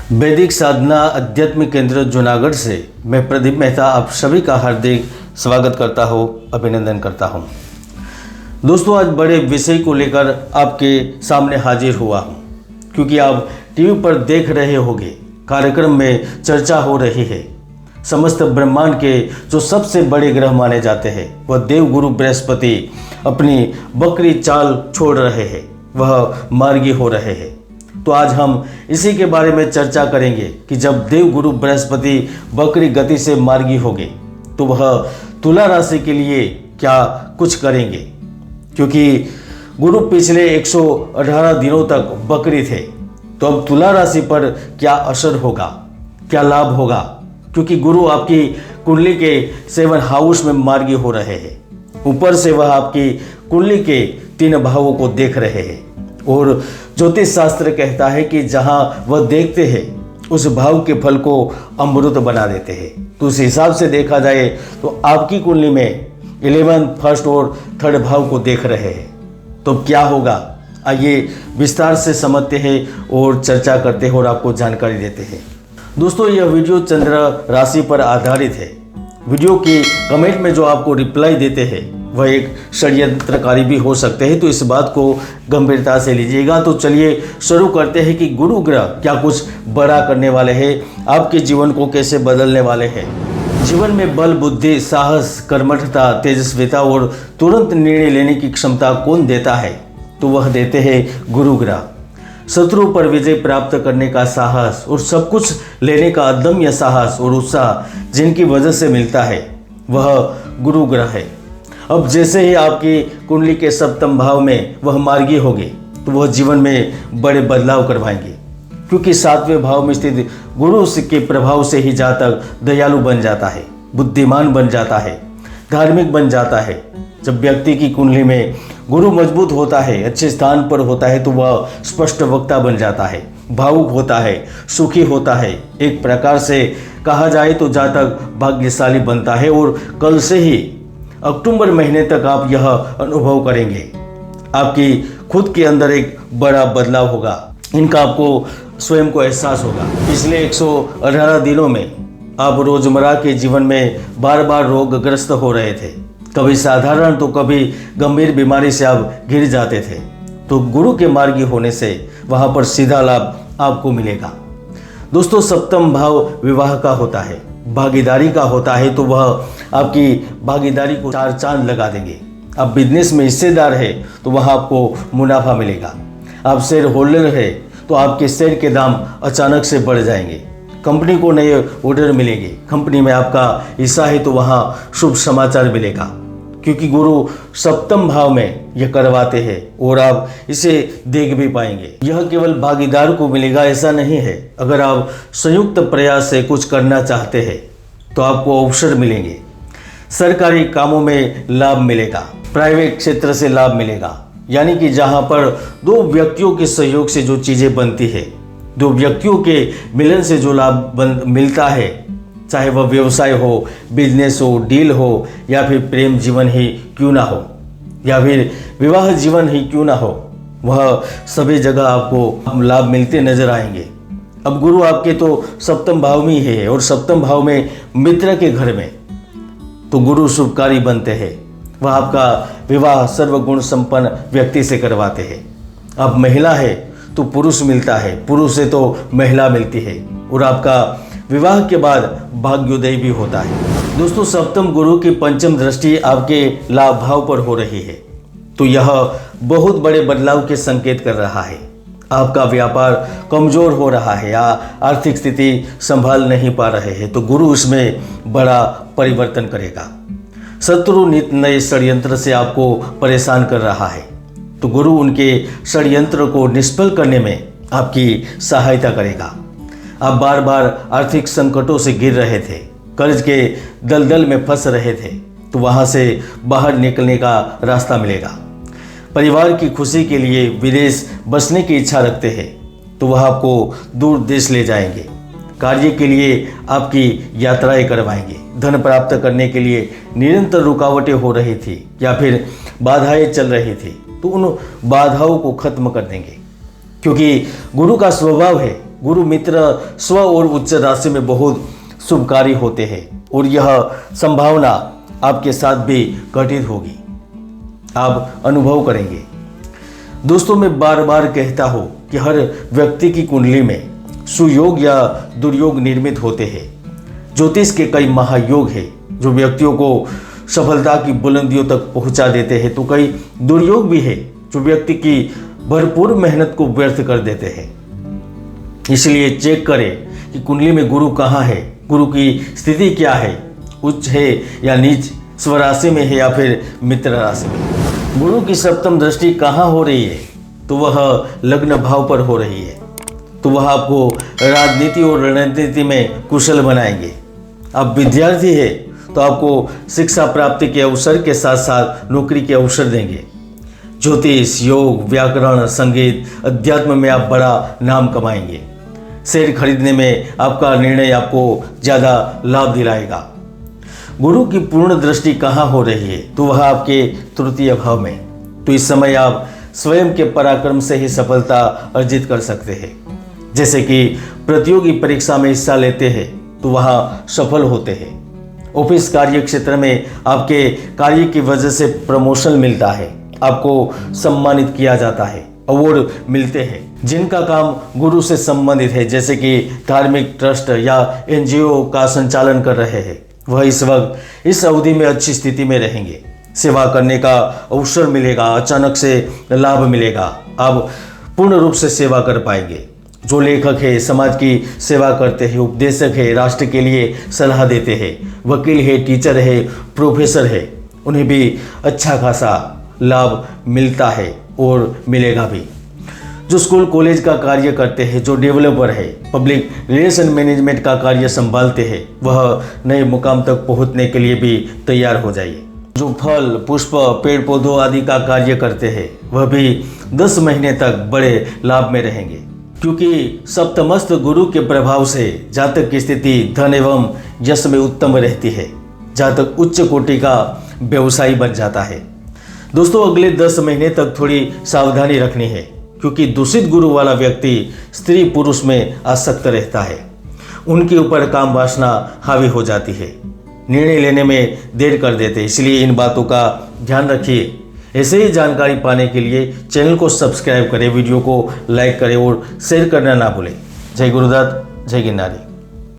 वैदिक साधना अध्यात्म केंद्र जूनागढ़ से मैं प्रदीप मेहता आप सभी का हार्दिक स्वागत करता हूँ, अभिनंदन करता हूँ। दोस्तों, आज बड़े विषय को लेकर आपके सामने हाजिर हुआ हूँ, क्योंकि आप टीवी पर देख रहे होंगे, कार्यक्रम में चर्चा हो रही है। समस्त ब्रह्मांड के जो सबसे बड़े ग्रह माने जाते हैं वह देवगुरु बृहस्पति अपनी बकरी चाल छोड़ रहे हैं, वह मार्गी हो रहे हैं। तो आज हम इसी के बारे में चर्चा करेंगे कि जब देवगुरु बृहस्पति बकरी गति से मार्गी होंगे तो वह तुला राशि के लिए क्या कुछ करेंगे, क्योंकि गुरु पिछले 118 दिनों तक बकरी थे। तो अब तुला राशि पर क्या असर होगा, क्या लाभ होगा, क्योंकि गुरु आपकी कुंडली के 7 हाउस में मार्गी हो रहे हैं। ऊपर से वह आपकी कुंडली के 3 भावों को देख रहे हैं और ज्योतिष शास्त्र कहता है कि जहां वह देखते हैं उस भाव के फल को अमृत बना देते हैं। तो उस हिसाब से देखा जाए तो आपकी कुंडली में 11 फर्स्ट और 3rd भाव को देख रहे हैं। तो क्या होगा, आइए विस्तार से समझते हैं और चर्चा करते हैं और आपको जानकारी देते हैं। दोस्तों, यह वीडियो चंद्र राशि पर आधारित है। वीडियो की कमेंट में जो आपको रिप्लाई देते हैं वह एक षड्यंत्रकारी भी हो सकते हैं, तो इस बात को गंभीरता से लीजिएगा। तो चलिए शुरू करते हैं कि गुरु ग्रह क्या कुछ बड़ा करने वाले हैं, आपके जीवन को कैसे बदलने वाले हैं। जीवन में बल, बुद्धि, साहस, कर्मठता, तेजस्विता और तुरंत निर्णय लेने की क्षमता कौन देता है, तो वह देते हैं गुरु ग्रह। शत्रु पर विजय प्राप्त करने का साहस और सब कुछ लेने का अदम्य साहस और उत्साह जिनकी वजह से मिलता है वह गुरु ग्रह है। अब जैसे ही आपकी कुंडली के 7वें भाव में वह मार्गी होंगे तो वह जीवन में बड़े बदलाव करवाएंगे, क्योंकि 7वें भाव में स्थित गुरु के प्रभाव से ही जातक दयालु बन जाता है, बुद्धिमान बन जाता है, धार्मिक बन जाता है। जब व्यक्ति की कुंडली में गुरु मजबूत होता है, अच्छे स्थान पर होता है, तो वह स्पष्ट वक्ता बन जाता है, भावुक होता है, सुखी होता है। एक प्रकार से कहा जाए तो जातक भाग्यशाली बनता है और कल से ही अक्टूबर महीने तक आप यह अनुभव करेंगे। आपकी खुद के अंदर एक बड़ा बदलाव होगा, इनका आपको स्वयं को एहसास होगा। पिछले 118 दिनों में आप रोजमर्रा के जीवन में बार बार रोगग्रस्त हो रहे थे, कभी साधारण तो कभी गंभीर बीमारी से आप घिर जाते थे। तो गुरु के मार्गी होने से वहां पर सीधा लाभ आपको मिलेगा। दोस्तों, 7वां भाव विवाह का होता है, भागीदारी का होता है, तो वह आपकी भागीदारी को 4 चांद लगा देंगे। आप बिजनेस में हिस्सेदार है तो वहाँ आपको मुनाफा मिलेगा। आप शेयर होल्डर है तो आपके शेयर के दाम अचानक से बढ़ जाएंगे। कंपनी को नए ऑर्डर मिलेंगे, कंपनी में आपका हिस्सा है तो वहाँ शुभ समाचार मिलेगा, क्योंकि गुरु 7वें भाव में यह करवाते हैं और आप इसे देख भी पाएंगे। यह केवल भागीदार को मिलेगा ऐसा नहीं है। अगर आप संयुक्त प्रयास से कुछ करना चाहते हैं तो आपको अवसर मिलेंगे। सरकारी कामों में लाभ मिलेगा, प्राइवेट क्षेत्र से लाभ मिलेगा, यानी कि जहां पर 2 व्यक्तियों के सहयोग से जो चीज़ें बनती है, 2 व्यक्तियों के मिलन से जो लाभ मिलता है, चाहे वह व्यवसाय हो, बिजनेस हो, डील हो, या फिर प्रेम जीवन ही क्यों ना हो, या फिर विवाह जीवन ही क्यों ना हो, वह सभी जगह आपको लाभ मिलते नजर आएंगे। अब गुरु आपके तो 7वें भाव में ही है और 7वें भाव में मित्र के घर में, तो गुरु शुभकारी बनते हैं। वह आपका विवाह सर्वगुण संपन्न व्यक्ति से करवाते हैं। अब महिला है तो पुरुष मिलता है, पुरुष से तो महिला मिलती है और आपका विवाह के बाद भाग्योदय भी होता है। दोस्तों, 7वें गुरु की 5वीं दृष्टि आपके लाभ भाव पर हो रही है, तो यह बहुत बड़े बदलाव के संकेत कर रहा है। आपका व्यापार कमजोर हो रहा है या आर्थिक स्थिति संभाल नहीं पा रहे हैं, तो गुरु उसमें बड़ा परिवर्तन करेगा। शत्रु नित नए षड्यंत्र से आपको परेशान कर रहा है, तो गुरु उनके षड्यंत्र को निष्फल करने में आपकी सहायता करेगा। आप बार बार आर्थिक संकटों से गिर रहे थे, कर्ज के दलदल में फंस रहे थे, तो वहां से बाहर निकलने का रास्ता मिलेगा। परिवार की खुशी के लिए विदेश बसने की इच्छा रखते हैं तो वह आपको दूर देश ले जाएंगे। कार्य के लिए आपकी यात्राएं करवाएंगे। धन प्राप्त करने के लिए निरंतर रुकावटें हो रही थी या फिर बाधाएं चल रही थी, तो उन बाधाओं को खत्म कर देंगे, क्योंकि गुरु का स्वभाव है गुरु मित्र स्व और उच्च राशि में बहुत शुभकारी होते हैं और यह संभावना आपके साथ भी घटित होगी, आप अनुभव करेंगे। दोस्तों, मैं बार बार कहता हूँ कि हर व्यक्ति की कुंडली में सुयोग या दुर्योग निर्मित होते हैं। ज्योतिष के कई महायोग हैं जो व्यक्तियों को सफलता की बुलंदियों तक पहुंचा देते हैं, तो कई दुर्योग भी है जो व्यक्ति की भरपूर मेहनत को व्यर्थ कर देते हैं। इसलिए चेक करें कि कुंडली में गुरु कहाँ है, गुरु की स्थिति क्या है, उच्च है या नीच, स्वराशि में है या फिर मित्र राशि में। गुरु की सप्तम दृष्टि कहाँ हो रही है, तो वह लग्न भाव पर हो रही है, तो वह आपको राजनीति और रणनीति में कुशल बनाएंगे। आप विद्यार्थी है तो आपको शिक्षा प्राप्ति के अवसर के साथ साथ नौकरी के अवसर देंगे। ज्योतिष, योग, व्याकरण, संगीत, अध्यात्म में आप बड़ा नाम कमाएंगे। शेयर खरीदने में आपका निर्णय आपको ज़्यादा लाभ दिलाएगा। गुरु की पूर्ण दृष्टि कहाँ हो रही है, तो वह आपके तृतीय भाव में। तो इस समय आप स्वयं के पराक्रम से ही सफलता अर्जित कर सकते हैं। जैसे कि प्रतियोगी परीक्षा में हिस्सा लेते हैं तो वहाँ सफल होते हैं। ऑफिस कार्य क्षेत्र में आपके कार्य की वजह से प्रमोशन मिलता है, आपको सम्मानित किया जाता है, अवार्ड मिलते हैं। जिनका काम गुरु से संबंधित है, जैसे कि धार्मिक ट्रस्ट या एनजीओ का संचालन कर रहे हैं, वह इस वक्त इस अवधि में अच्छी स्थिति में रहेंगे। सेवा करने का अवसर मिलेगा, अचानक से लाभ मिलेगा, आप पूर्ण रूप से सेवा कर पाएंगे। जो लेखक है, समाज की सेवा करते हैं, उपदेशक है, राष्ट्र के लिए सलाह देते हैं, वकील है, टीचर है, प्रोफेसर है, उन्हें भी अच्छा खासा लाभ मिलता है और मिलेगा भी। जो स्कूल कॉलेज का कार्य करते हैं, जो डेवलपर है, पब्लिक रिलेशन मैनेजमेंट का कार्य संभालते हैं, वह नए मुकाम तक पहुंचने के लिए भी तैयार हो जाइए। जो फल, पुष्प, पेड़ पौधों आदि का कार्य करते हैं, वह भी 10 महीने तक बड़े लाभ में रहेंगे, क्योंकि सप्तमस्त गुरु के प्रभाव से जातक की स्थिति धन एवं यश में उत्तम रहती है। जातक उच्च कोटि का व्यवसायी बन जाता है। दोस्तों, अगले 10 महीने तक थोड़ी सावधानी रखनी है, क्योंकि दूषित गुरु वाला व्यक्ति स्त्री पुरुष में आसक्त रहता है। उनके ऊपर काम वासना हावी हो जाती है, निर्णय लेने में देर कर देते हैं। इसलिए इन बातों का ध्यान रखिए। ऐसे ही जानकारी पाने के लिए चैनल को सब्सक्राइब करें, वीडियो को लाइक करें और शेयर करना ना भूलें। जय गुरुदत्त, जय गिरनारी।